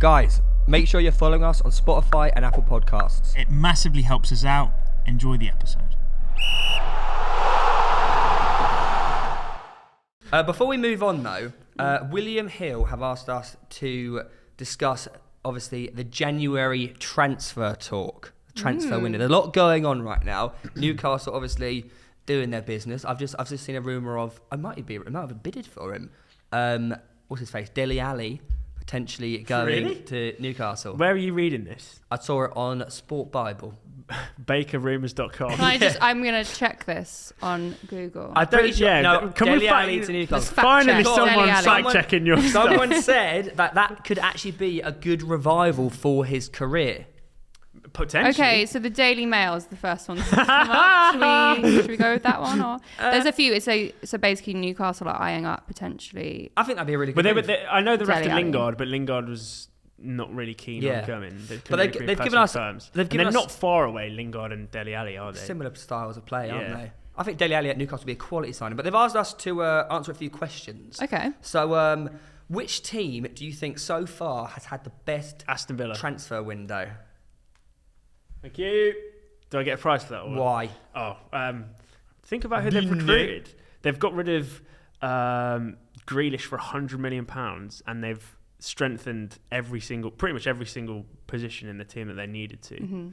Guys, make sure you're following us on Spotify and Apple Podcasts. It massively helps us out. Enjoy the episode. Before we move on though, William Hill have asked us to discuss, obviously, the January transfer talk, transfer window. There's a lot going on right now. Newcastle obviously doing their business. I've just seen a rumour of I might have bidded for him. What's his face? Dele Alli potentially going to Newcastle. Where are you reading this? I saw it on Sport Bible. Bakerrumours.com. I'm going to check this on Google. I don't. Yeah. No, can we Dele Alli to Newcastle? Finally, check. someone Dele Alli. fact checking your stuff. Someone said that could actually be a good revival for his career. Potentially. Okay, so the Daily Mail is the first one to come up. Should we go with that one? Or there's a few. So basically Newcastle are eyeing up potentially. I think that'd be a really good But I know they're after Dele Alli. Lingard, but Lingard was not really keen on going. But they've given us terms. They've given they're us not far away, Lingard and Dele Alli, are they? similar styles of play, aren't they? I think Dele Alli at Newcastle would be a quality signing, but they've asked us to answer a few questions. Okay. So, which team do you think so far has had the best Aston Villa transfer window? Thank you. Do I get a prize for that? Or? Why? Think about who they've recruited. They've got rid of Grealish for £100 million, and they've strengthened pretty much every single position in the team that they needed to. Mm-hmm.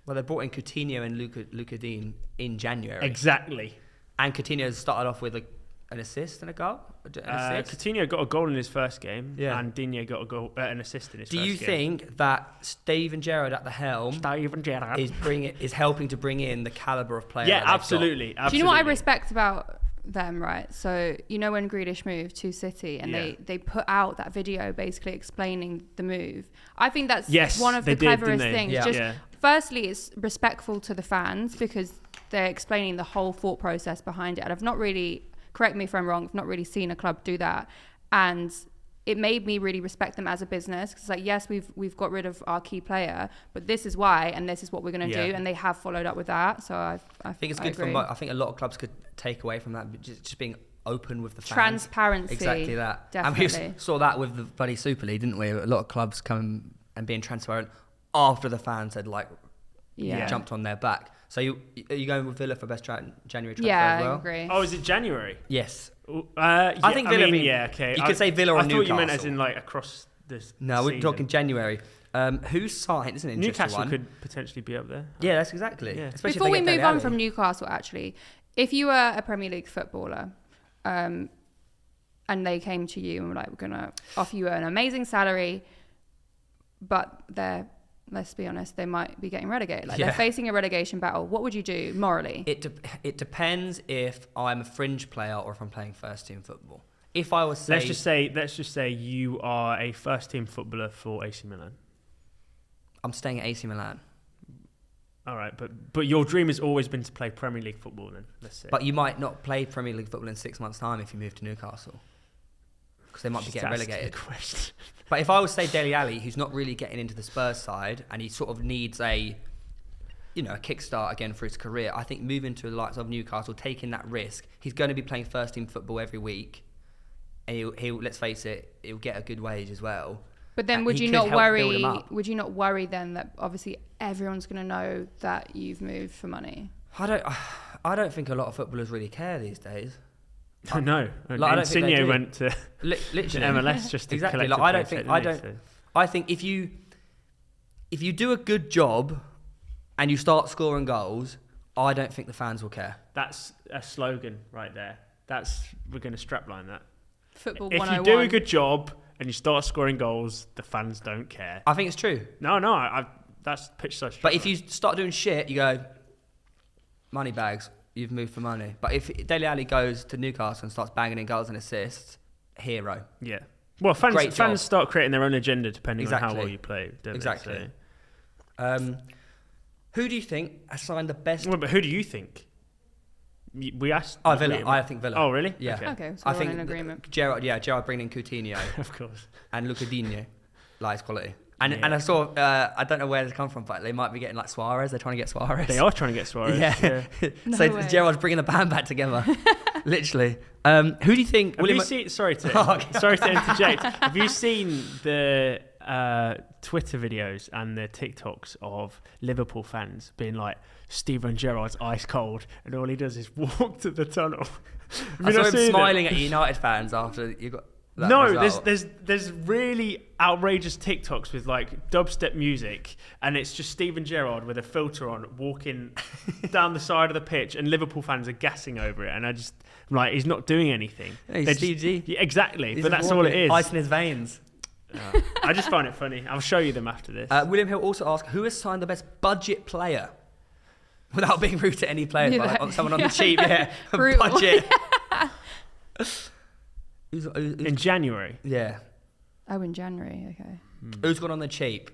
Well, they brought in Coutinho and Luka Dean in January. Exactly. And Coutinho started off with an assist and a goal. Coutinho got a goal in his first game, Yeah. and Digne got an assist in his first game. Do you think that Steven Gerrard at the helm is helping to bring in the calibre of player? Yeah, that they've absolutely. Do you know what I respect about them, right? So you know when Grealish moved to City and they put out that video basically explaining the move. I think that's one of the cleverest things. Yeah. Firstly, it's respectful to the fans because they're explaining the whole thought process behind it. And I've not really, correct me if I'm wrong, I've not really seen a club do that. And it made me really respect them as a business because, like, yes, we've got rid of our key player, but this is why, and this is what we're going to do, and they have followed up with that. So I think it's good. I think a lot of clubs could take away from that, just being open with the fans. Transparency. Exactly that. Definitely. And we saw that with the bloody Super League, didn't we? A lot of clubs come and being transparent after the fans had jumped on their back. So are you going with Villa for best January transfer as well? I agree. Oh, is it January? Yes. I think Villa. Okay. You could say Villa or Newcastle. I thought you meant as in across this. No, season. we're talking January. Who's signed? Isn't it Newcastle could potentially be up there. Yeah, that's exactly. Yeah. Before we move on from Newcastle, actually, if you were a Premier League footballer, and they came to you and were like, "We're gonna offer you an amazing salary," but let's be honest, they might be getting relegated. They're facing a relegation battle. What would you do morally? It depends if I'm a fringe player or if I'm playing first team football. If I was let's just say you are a first team footballer for AC Milan. I'm staying at AC Milan. All right, but your dream has always been to play Premier League football then, let's say. But you might not play Premier League football in 6 months' time if you move to Newcastle. Because they might be getting relegated. But if I was, say, Dele Alli, who's not really getting into the Spurs side, and he sort of needs a kickstart again for his career, I think moving to the likes of Newcastle, taking that risk, he's going to be playing first team football every week. And he'll let's face it, he'll get a good wage as well. But then would you not worry then that obviously everyone's going to know that you've moved for money? I don't think a lot of footballers really care these days. No, Insigne went to literally MLS just to exactly. I think if you do a good job and you start scoring goals, I don't think the fans will care. That's a slogan right there. We're going to strapline that. Football if 101. you do a good job and you start scoring goals, the fans don't care. I think it's true. No, that's Pitch Side. But if you start doing shit, you go, Moneybags, you've moved for money. But if Dele Alli goes to Newcastle and starts banging in goals and assists, hero. Yeah. Well, fans start creating their own agenda depending on how well you play. Exactly. So. Who do you think has signed the best? Well, but who do you think? We asked. Villa. I think Villa. Oh, really? Yeah. Okay, so we're in agreement. Gerrard bringing in Coutinho. Of course. And Luka Digne. Lies quality. And I saw, I don't know where this come from, but they might be getting Suarez. They're trying to get Suarez. They are trying to get Suarez. Yeah. So Gerrard's bringing the band back together. Literally. Who do you think? Have you seen? Sorry to interject. Have you seen the Twitter videos and the TikToks of Liverpool fans being like, Steven Gerrard's ice cold, and all he does is walk to the tunnel? I saw him smiling at United fans after you got. No, there's really outrageous TikToks with like dubstep music, and it's just Steven Gerrard with a filter on walking down the side of the pitch, and Liverpool fans are gassing over it, and I just like he's not doing anything. Yeah, he's Steve G. Yeah, exactly, He's but that's all it is. Ice in his veins. I just find it funny. I'll show you them after this. William Hill also asked, who has signed the best budget player? Without being rude to any players, but like someone on the cheap, budget. Who's in January? Yeah. Oh, in January, okay. Who's gone on the cheap?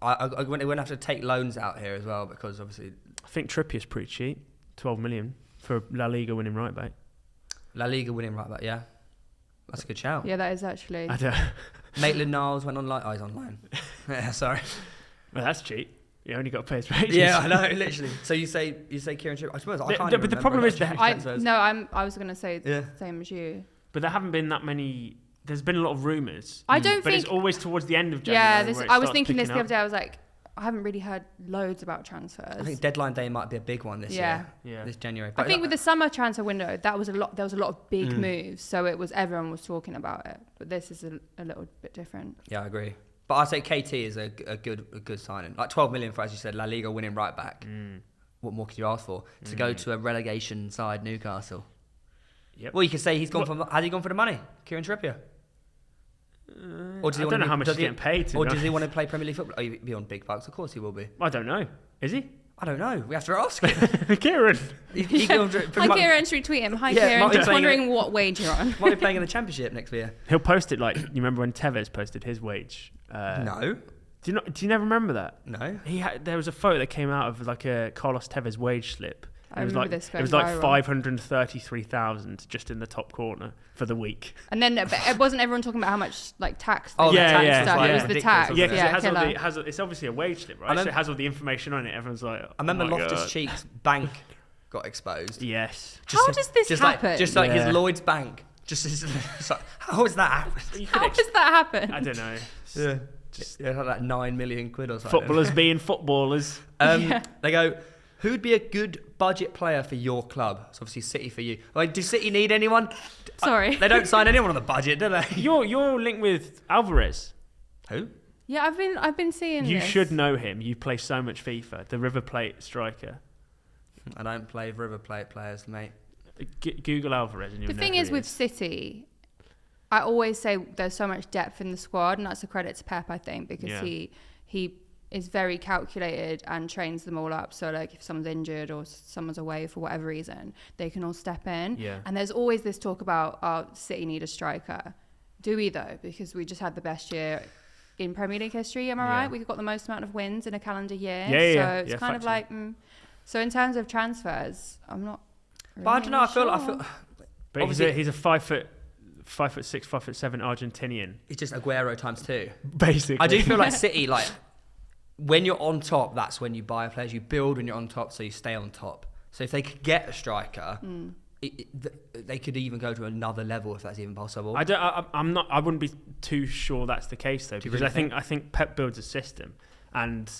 We're going to have to take loans out here as well, because obviously... I think Trippier's pretty cheap. 12 million for La Liga winning right back. La Liga winning right back, yeah. That's a good shout. Yeah, that is actually... I don't... Maitland-Niles went online. Oh, he's online. Yeah, sorry. Well, that's cheap. You only got to pay his wages. Yeah, I know, literally. So you say Kieran Trippier. I suppose I can't even but the problem is I was going to say the Yeah. same as you. But there haven't been that many. There's been a lot of rumours. I don't but think... it's always towards the end of January. Yeah, I was thinking this the other day. I was like, I haven't really heard loads about transfers. I think deadline day might be a big one this year. Yeah. This January. I think with the summer transfer window, there was a lot of big moves, so everyone was talking about it. But this is a little bit different. Yeah, I agree. But I'd say KT is a good signing. Like 12 million for, as you said, La Liga winning right back. What more could you ask for? To go to a relegation side, Newcastle. Yep. Well, you could say has he gone for the money, Kieran Trippier? Or does he I don't know how much he's getting paid. Or does he want to play Premier League football? Oh, he'll be on big bucks. Of course he will be. I don't know. Is he? I don't know. We have to ask him. Kieran. Hi Kieran, should we tweet him? Hi Kieran, just wondering what wage you're on. Might be playing in the Championship next year. He'll post it like, you remember when Tevez posted his wage? No. Do you never remember that? No. There was a photo that came out of like a Carlos Tevez wage slip. I remember this going It was like viral. 533,000 just in the top corner for the week. And then it wasn't everyone talking about how much like tax. Oh, yeah, the tax yeah, stuff. It was Yeah. the tax. Yeah, because Yeah, it's obviously a wage slip, right? So it has all the information on it. Everyone's like, I remember oh my Loftus God. Cheek's bank got exposed. Yes. How does this happen? Just like Yeah. his Lloyd's bank. How has that happened? How does that happen? I don't know. Yeah. Just Yeah, like 9 million quid or something. footballers being footballers. They go, who'd be a good budget player for your club? It's obviously City for you. Like, do City need anyone? Sorry. They don't sign anyone on the budget, do they? You're linked with Alvarez. Who? Yeah, I've been seeing. You this. should know him. You play so much FIFA. The River Plate striker. I don't play River Plate players, mate. Google Alvarez and you'll The know thing who is he with City, I always say there's so much depth in the squad, and that's a credit to Pep, I think, because he is very calculated and trains them all up. So like if someone's injured or someone's away for whatever reason, they can all step in. Yeah. And there's always this talk about City need a striker. Do we though? Because we just had the best year in Premier League history. Am I right? We've got the most amount of wins in a calendar year. Yeah, so it's kind of like. So in terms of transfers, I'm not. Really But I don't know. I feel. But Obviously- he's a 5'6", 5'7" Argentinian. It's just Aguero times 2. Basically. I do feel like City, like when you're on top, that's when you buy players. You build when you're on top, so you stay on top. So if they could get a striker, they could even go to another level if that's even possible. I'm not. I wouldn't be too sure that's the case though, because really I think Pep builds a system, and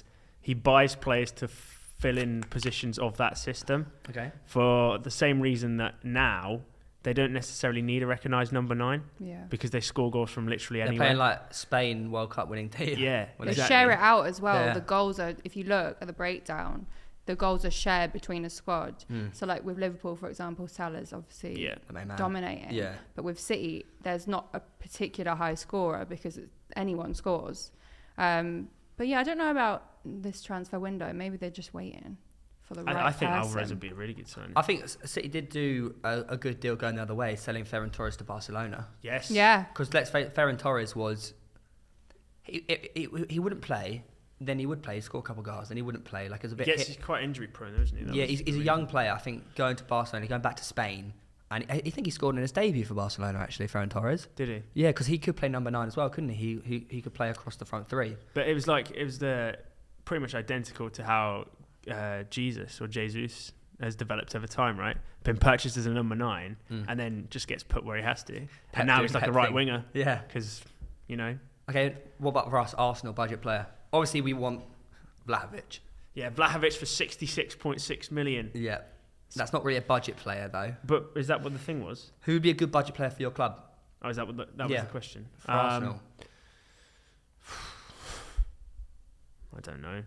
he buys players to fill in positions of that system. Okay. For the same reason that now they don't necessarily need a recognised number 9. Yeah. Because they score goals from literally They're anywhere. playing like Spain World Cup winning team. Yeah. They exactly. share it out as well. Yeah. The goals are, if you look at the breakdown, the goals are shared between a squad. So like with Liverpool, for example, Salah's obviously The main man. dominating. Yeah. But with City, there's not a particular high scorer because anyone scores. But yeah, I don't know about this transfer window. Maybe they're just waiting for the right I think person. Alvarez would be a really good signing. I think City did do a good deal going the other way, selling Ferran Torres to Barcelona. Yes. Yeah. Because let's face it, Ferran Torres was... He wouldn't play, then he would play, score a couple goals, then he wouldn't play. Like, it was a bit... He's quite injury prone, isn't he? That Yeah, was he's a young player. I think going to Barcelona, going back to Spain, and I think he scored in his debut for Barcelona, actually, Ferran Torres. Did he? Yeah, because he could play number 9 as well, couldn't he? He could play across the front 3. But it was pretty much identical to how Jesus has developed over time, right? Been purchased as a number 9 and then just gets put where he has to. And now he's like a right winger. Yeah. Because, you know. Okay, what about for us, Arsenal budget player? Obviously, we want Vlahovic. Yeah, Vlahovic for 66.6 million. Yeah. That's not really a budget player, though. But is that what the thing was? Who would be a good budget player for your club? Oh, is that what that was the question? For Arsenal. I don't know.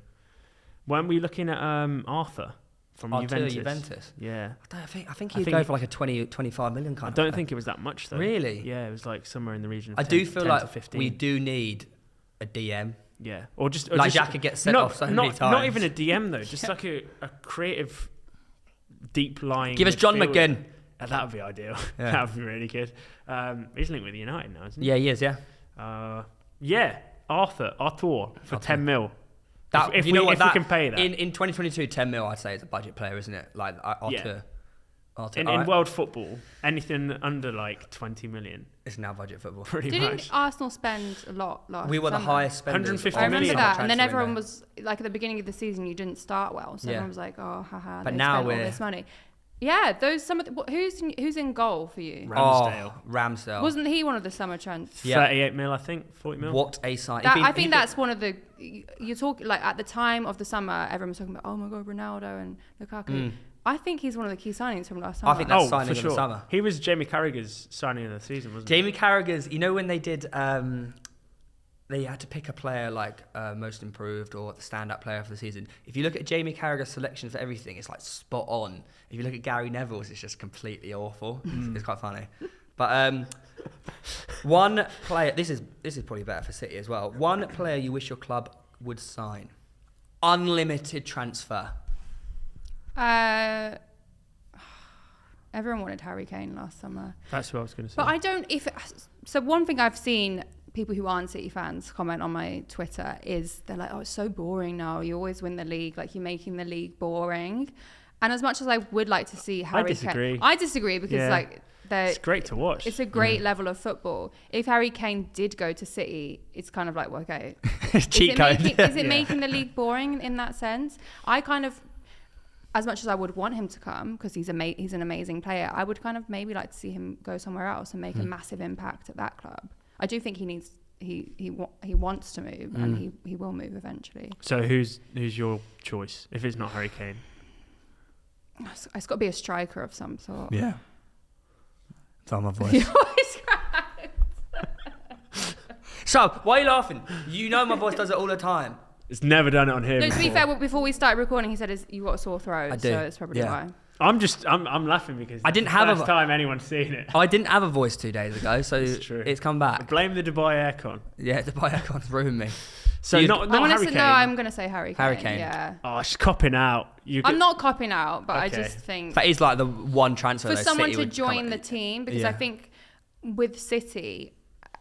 Weren't we looking at Arthur from Juventus? Yeah. I think he'd go for like a 20, 25 million kind of I don't think it was that much, though. Really? Yeah, it was like somewhere in the region of I 10, do feel 10 like to 15. we do need a DM. Yeah. Or just Xhaka gets sent off so many times. Not even a DM, though. Just like a creative, deep line. Give us John McGinn. That would be ideal. Yeah. That would be really good. He's linked with United now, isn't he? Yeah, he is, yeah. Arthur for 10 mil. If we can pay that. In 2022, 10 mil, I'd say, is a budget player, isn't it? Like, Arthur. In world football, anything under like 20 million. It's now budget football. Didn't Arsenal spend a lot last We were summer? the highest spenders. 150 I remember million. that, and then everyone was like, at the beginning of the season, you didn't start well, so everyone was like, "Oh, haha." But they now spent we're all this money. Yeah, who's in goal for you? Ramsdale. Wasn't he one of the summer trends? Yeah. 38 mil, I think. 40 mil. What a sign! I think that's one of the. You're talking like at the time of the summer, everyone was talking about, oh my god, Ronaldo and Lukaku. I think he's one of the key signings from last summer. I think that's signing of the summer. He was Jamie Carragher's signing of the season, wasn't Jamie Carragher's. You know when they did, they had to pick a player like most improved or the standout player for the season. If you look at Jamie Carragher's selection for everything, it's like spot on. If you look at Gary Neville's, it's just completely awful. It's quite funny. But one player. This is probably better for City as well. One player you wish your club would sign. Unlimited transfer. Everyone wanted Harry Kane last summer. That's what I was going to say. But I don't. So one thing I've seen people who aren't City fans comment on my Twitter is they're like, "Oh, it's so boring now. You always win the league. Like you're making the league boring." And as much as I would like to see Harry Kane, I disagree because it's great to watch. It's a great level of football. If Harry Kane did go to City, it's kind of like, well, okay, cheat code. Is it making the league boring in that sense? I kind of. As much as I would want him to come because he's an amazing player, I would kind of maybe like to see him go somewhere else and make a massive impact at that club. I do think he wants to move and he will move eventually. So who's your choice if it's not Harry Kane? It's got to be a striker of some sort. Yeah. It's on my voice. So why are you laughing? You know my voice does it all the time. It's never done it on here. No, to be fair, before we started recording, he said you got a sore throat. I do. So it's probably why. I'm laughing because I didn't have the first time anyone's seen it. I didn't have a voice 2 days ago, so it's come back. Blame the Dubai aircon. Yeah, the Dubai aircon's ruined me. So not Harry Kane. No, I'm going to say Harry Kane. Harry Kane. Yeah. Oh, she's copping out. I'm not copping out, but Okay. I just think That is like the one transfer for though, someone City to would join the team, because I think with City,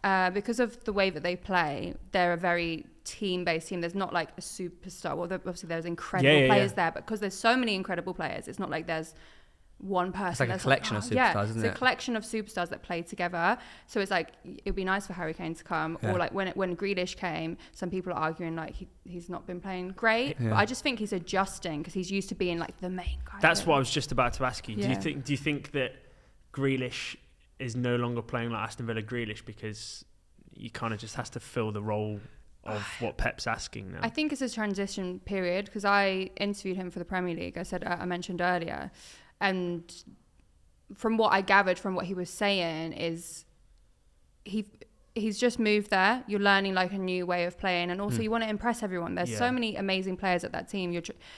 because of the way that they play, they're a very team-based team. There's not like a superstar. Well, obviously there's incredible players there, but because there's so many incredible players, it's not like there's one person. It's like a collection of superstars, isn't it? It's a collection of superstars that play together. So it's like it'd be nice for Harry Kane to come, or like when Grealish came, some people are arguing like he's not been playing great. But I just think he's adjusting because he's used to being like the main guy. That's what I was just about to ask you. Yeah. Do you think that Grealish is no longer playing like Aston Villa Grealish because he kind of just has to fill the role of what Pep's asking now? I think it's a transition period because I interviewed him for the Premier League. I mentioned earlier, and from what I gathered from what he was saying is he's just moved there. You're learning like a new way of playing, and also you want to impress everyone. There's so many amazing players at that team.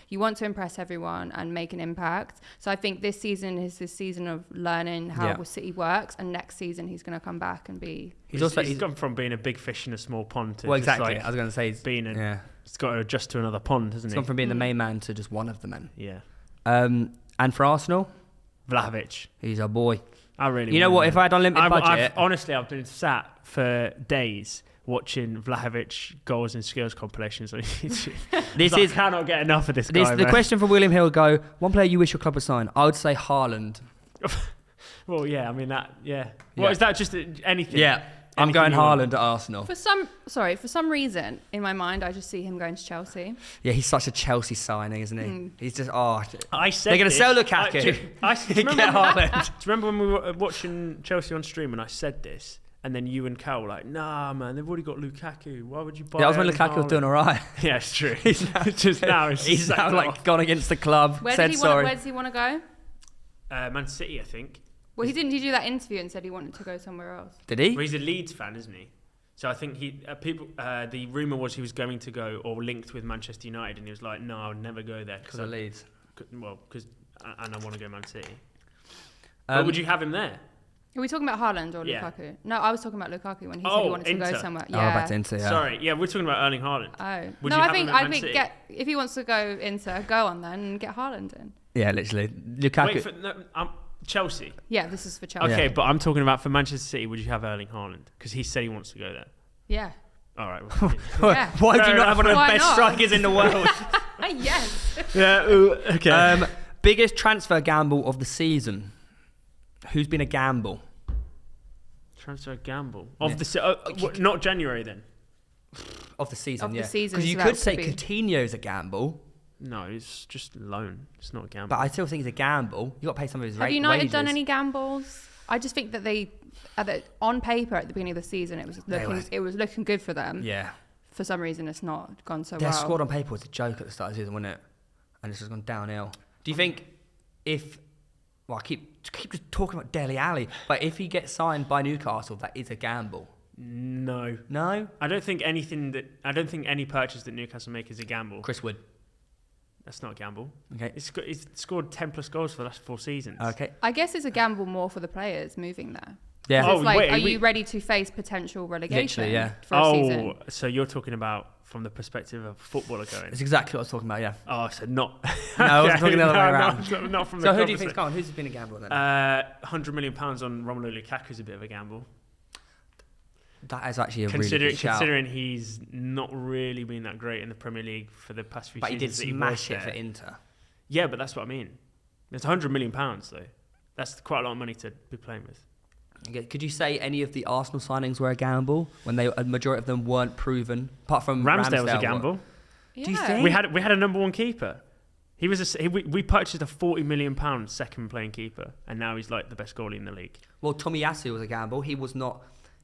You want to impress everyone and make an impact. So I think this season is this season of learning how City works, and next season he's going to come back and be. He's gone from being a big fish in a small pond to exactly. Like I was going to say he's got to adjust to another pond, hasn't he? He's gone from being the main man to just one of the men. Yeah. And for Arsenal, Vlahovic. he's our boy. I really. You know what? If I had unlimited budget, honestly, I've been sat for days watching Vlahovic goals and skills compilations on YouTube. I cannot get enough of this guy. The question for William Hill go: one player you wish your club would sign? I would say Haaland. Well, yeah. I mean that. Yeah. Well, is that just anything? Yeah. I'm going anything you want. Haaland at Arsenal. For some reason in my mind, I just see him going to Chelsea. Yeah, he's such a Chelsea signing, isn't he? He's just I said they're going to this. sell Lukaku. Do you Get remember, Haaland. do you remember when we were watching Chelsea on stream and I said this? And then you and Cal were like, nah, man, they've already got Lukaku. Why would you buy Yeah, that was when Erling Lukaku was doing Haaland? all right. Yeah, it's true. He's now, Just now, he's now sacked like off. gone against the club. Where said sorry. does he want to go? Man City, I think. Well, he didn't. He do that interview and said he wanted to go somewhere else. Did he? Well, he's a Leeds fan, isn't he? So I think the rumour was he was going to go or linked with Manchester United, and he was like, no, I'll never go there. Because of Leeds. Well, and I want to go Man City. But would you have him there? Are we talking about Haaland or Yeah. Lukaku? No, I was talking about Lukaku when he said he wanted to Inter. go somewhere. Oh, Yeah. back to Inter, yeah. Sorry, yeah, we're talking about Erling Haaland. Oh. Would No, you I have think him at Man City? if he wants to go Inter, go on then and get Haaland in. Yeah, literally. Lukaku. Wait, Chelsea. Yeah, this is for Chelsea. Okay, but I'm talking about for Manchester City. Would you have Erling Haaland? Because he said he wants to go there. Yeah. All right. Yeah. Why would you Fair not have one of the Why best not? strikers in the world? Yes. Yeah. Okay. Biggest transfer gamble of the season. Who's been a gamble? Transfer gamble Yeah. not January then. Of the season, Of the yeah. season, Because you so that could say could be- Coutinho's a gamble, No, it's just loan. It's not a gamble. but I still think it's a gamble. You got to pay some of his Have wages. United done any gambles? I just think that they, on paper at the beginning of the season, it was looking good for them. Yeah. For some reason, it's not gone so Their well. squad on paper was a joke at the start of the season, wasn't it? And it's just gone downhill. Do you think if... Well, I keep just talking about Dele Alli, but if he gets signed by Newcastle, that is a gamble. No. No? I don't think any purchase that Newcastle make is a gamble. Chris Wood. That's not a gamble. Okay. He's scored 10 plus goals for the last 4 seasons. Okay. I guess it's a gamble more for the players moving there. Yeah. Oh, It's like, wait, are you ready to face potential relegation Literally, yeah. for a season? So you're talking about from the perspective of a footballer going. It's exactly what I was talking about, yeah. Oh, so not. No, I was talking the other way around. Not from the So who club do you think's perspective. gone? Who's been a gamble then? £100 million on Romelu Lukaku is a bit of a gamble. That is actually a really good shout. Considering he's not really been that great in the Premier League for the past few But he seasons. did that smash was it for there. Inter. Yeah, but that's what I mean. It's £100 million though. That's quite a lot of money to be playing with. Okay, could you say any of the Arsenal signings were a gamble when a majority of them weren't proven, apart from Ramsdale was a Ramsdale? gamble. Yeah. Do you think? We had a number one keeper. He was we purchased a £40 million second playing keeper, and now he's like the best goalie in the league. Well, Tomiyasu was a gamble. He was not.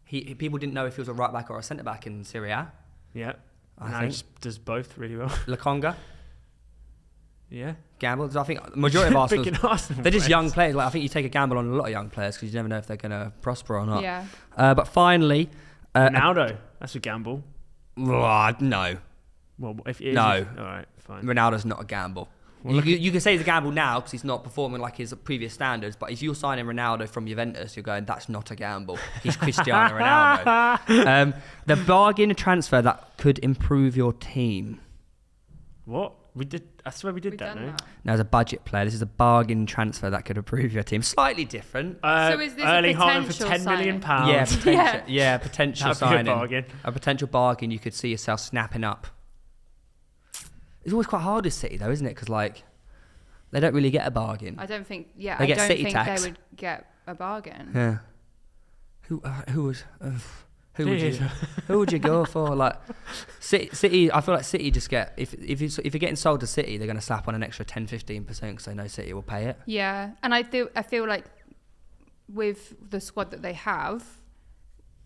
People didn't know if he was a right back or a centre back in Serie A. Yeah, I and now think. he just does both really well. Lokonga, Yeah, gamble. So I think the majority of Arsenal, Picking Arsenal they're just players. young players. Like I think you take a gamble on a lot of young players because you never know if they're going to prosper or not. Yeah. But finally, Ronaldo, that's a gamble. no, Well, if it is, No. all right, fine. Ronaldo's not a gamble. Well, You can say he's a gamble now because he's not performing like his previous standards. But if you're signing Ronaldo from Juventus, you're going, that's not a gamble. He's Cristiano Ronaldo. The bargain transfer that could improve your team. What we did? I swear we did We've that. done No. that. Now, as a budget player, this is a bargain transfer that could improve your team. Slightly different. So is this a Erling Haaland for potential £10 million? signing? Yeah, potential, potential That'd be a signing. bargain. A potential bargain you could see yourself snapping up. It's always quite hard with City, though, isn't it? Because, like, they don't really get a bargain. I don't think. Yeah, They I get don't City think tax. they would get a bargain. Yeah. Who would you go for? Like City, I feel like City just get if you're getting sold to City, they're going to slap on an extra 10-15% because they know City will pay it. Yeah, and I feel like with the squad that they have,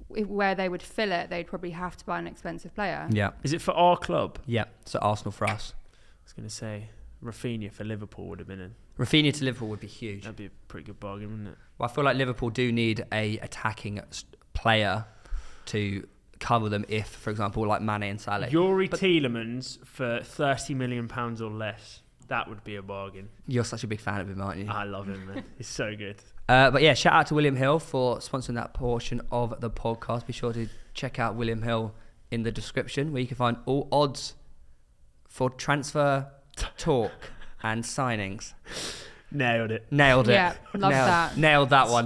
where they would fill it, they'd probably have to buy an expensive player. Yeah, Is it for our club? yeah. So Arsenal for us. I was going to say Rafinha for Liverpool would have been in. Rafinha to Liverpool would be huge. That'd be a pretty good bargain, wouldn't it? Well, I feel like Liverpool do need a attacking player to cover them if, for example, like Mane and Salah. Yuri Tielemans for £30 million or less. That would be a bargain. You're such a big fan of him, aren't you? I love him, man. He's so good. But yeah, shout out to William Hill for sponsoring that portion of the podcast. Be sure to check out William Hill in the description where you can find all odds for transfer talk and signings. Nailed it. Nailed it. Yeah, love that. Nailed that one.